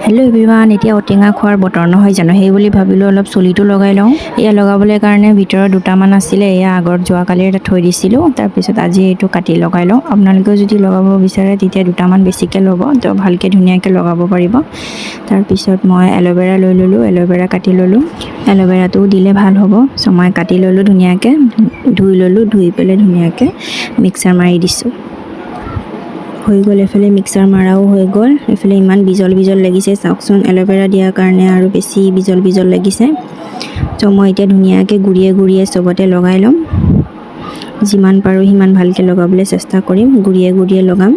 Hello' everyone, এতিয়া ঔটেঙা খোৱাৰ বতৰ নহয় জানো, সেই বুলি ভাবিলোঁ অলপ চুলিটো লগাই লওঁ। এয়া লগাবলৈ কাৰণে ভিতৰত দুটামান আছিলে, এয়া আগত যোৱাকালি থৈ দিছিলোঁ। তাৰপিছত আজি এইটো কাটি লগাই লওঁ। আপোনালোকেও যদি লগাব বিচাৰে তেতিয়া দুটামান বেছিকৈ ল'ব, তো ভালকৈ ধুনীয়াকৈ লগাব পাৰিব। তাৰপিছত মই এল'ভেৰা লৈ ল'লোঁ, এল'ভেৰা কাটি ল'লোঁ। এল'ভেৰাটো দিলে ভাল হ'ব। চ' মই কাটি ল'লোঁ ধুনীয়াকৈ, ধুই ল'লোঁ, ধুই পেলাই ধুনীয়াকৈ মিক্সাৰ মাৰি দিছোঁ। হৈ গ'ল, এফালে মিক্সাৰ মাৰাও হৈ গ'ল। এফালে ইমান বিজল বিজল লাগিছে চাওকচোন, এল'ভেৰা দিয়াৰ কাৰণে আৰু বেছি বিজল বিজল লাগিছে। চ' মই এতিয়া ধুনীয়াকৈ গুৰিয়ে গুৰিয়ে চবতে লগাই ল'ম। যিমান পাৰোঁ সিমান ভালকৈ লগাবলৈ চেষ্টা কৰিম, গুৰিয়ে গুৰিয়ে লগাম।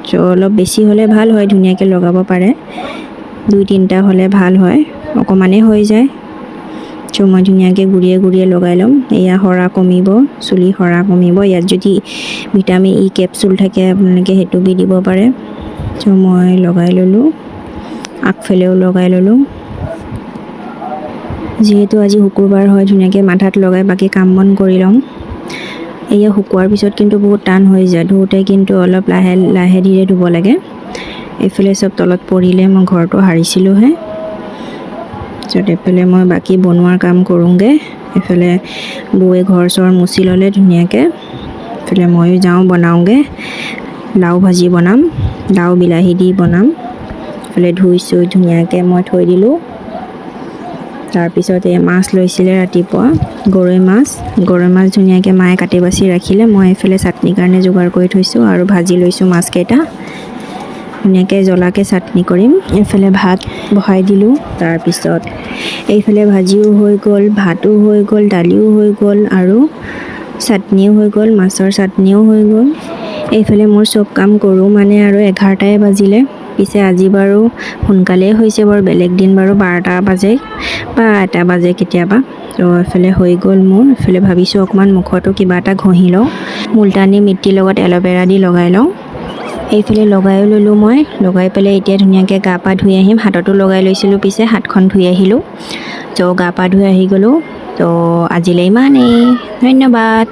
চ' অলপ বেছি হ'লে ভাল হয়, ধুনীয়াকৈ লগাব পাৰে। 2-3টা হ'লে ভাল হয়, অকণমানেই হৈ যায়। চ' মই ধুনীয়াকৈ গুৰিয়ে গুৰিয়ে লগাই ল'ম। এয়া সৰা কমিব, চুলি সৰা কমিব। ইয়াত যদি ভিটামিন ই কেপচুল থাকে আপোনালোকে সেইটো দি দিব পাৰে। চ' মই লগাই ল'লোঁ, আগফালেও লগাই ল'লোঁ। যিহেতু আজি শুকুৰবাৰ হয়, ধুনীয়াকৈ মাথাত লগাই বাকী কাম বন কৰি লওঁ। এয়া শুকোৱাৰ পিছত কিন্তু বহুত টান হৈ যায়, ধুওঁতে কিন্তু অলপ লাহে ধীৰে ধুব লাগে। এইফালে চব তলত পৰিলে, মই ঘৰটো সাৰিছিলোঁহে। তাৰপিছত এইফালে মই বাকী বনোৱাৰ কাম কৰোঁগৈ। এইফালে বৌয়ে ঘৰ চৰ মুচি ল'লে ধুনীয়াকৈ। এইফালে ময়ো যাওঁ, বনাওঁগৈ। লাও ভাজি বনাম, লাও বিলাহী দি বনাম। এইফালে ধুই চুই ধুনীয়াকৈ মই থৈ দিলোঁ। তাৰপিছত এই মাছ লৈছিলে ৰাতিপুৱা, গৰৈ মাছ ধুনীয়াকৈ মায়ে কাটি বাচি ৰাখিলে। মই এইফালে চাটনিৰ কাৰণে যোগাৰ কৰি থৈছোঁ আৰু ভাজি লৈছোঁ মাছকেইটা। ধুনীয়াকৈ জ্বলাকৈ চাটনি কৰিম। এইফালে ভাত বহাই দিলোঁ। তাৰপিছত এইফালে ভাজিও হৈ গ'ল, ভাতো হৈ গ'ল, দালিও হৈ গ'ল আৰু চাটনিও হৈ গ'ল, মাছৰ চাটনিও হৈ গ'ল। এইফালে মোৰ চব কাম কৰোঁ মানে আৰু 11টাই বাজিলে। পিছে আজি বাৰু সোনকালেই হৈছে বাৰু, বেলেগ দিন বাৰু 12টা বাজে বা 1টা বাজে কেতিয়াবা। তো এইফালে হৈ গ'ল মোৰ। এইফালে ভাবিছোঁ অকণমান মুখতো কিবা এটা ঘঁহি লওঁ, মুলতানী মিট্টিৰ লগত এল'ভেৰা দি লগাই লওঁ। এইফালে লগাইও ল'লোঁ মই, লগাই পেলাই এতিয়া ধুনীয়াকৈ গা পা ধুই আহিম। হাততো লগাই লৈছিলোঁ, পিছে হাতখন ধুই আহিলোঁ। তো গা পা ধুই আহি গ'লোঁ। তো আজিলৈ ইমানেই, ধন্যবাদ।